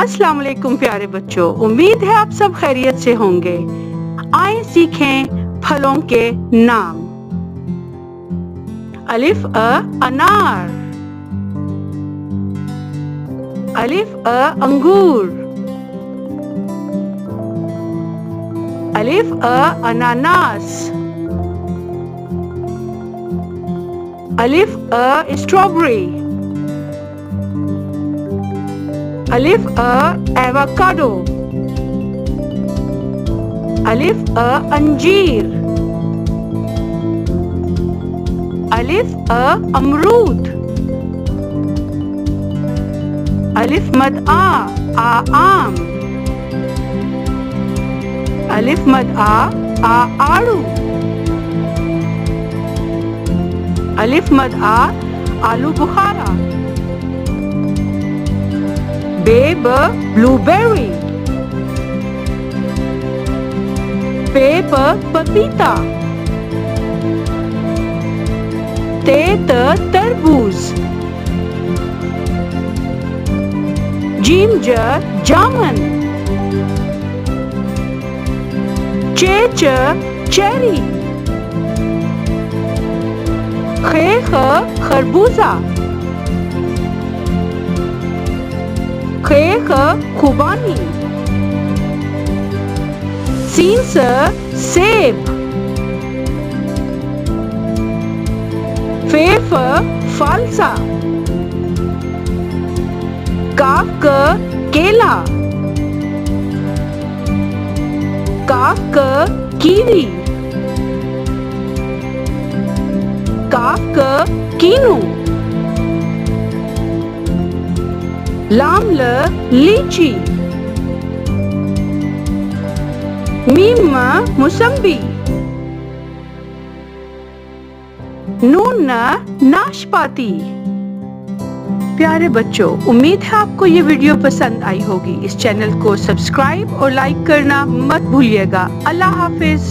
अस्सलाम वालेकुम प्यारे बच्चों, उम्मीद है आप सब खैरियत से होंगे। आइए सीखें फलों के नाम। अलिफ अ अनार, अलिफ अ अंगूर, अलिफ अ अनानास, अलिफ अ स्ट्रॉबेरी, अलिफ अ एवोकाडो, अलिफ अ अंजीर, अलिफ अ अमरूद, अलिफ मद आ आम, अलिफ मद आ आड़ू, अलिफ मद आ आलू बुखारा, बे ब ब्लूबेरी, पे प पपीता, ते त तरबूज, जीम ज जामन, चे च चेरी, खे ख खरबूजा, खे ख खुबानी, सीन स सेब, फे फ फालसा, काफ क केला, काफ क कीवी, काफ क कीनू, लाम ल लीची, मीम म मुसम्बी, नून न नाशपाती। प्यारे बच्चों, उम्मीद है आपको ये वीडियो पसंद आई होगी। इस चैनल को सब्सक्राइब और लाइक करना मत भूलिएगा। अल्लाह हाफिज।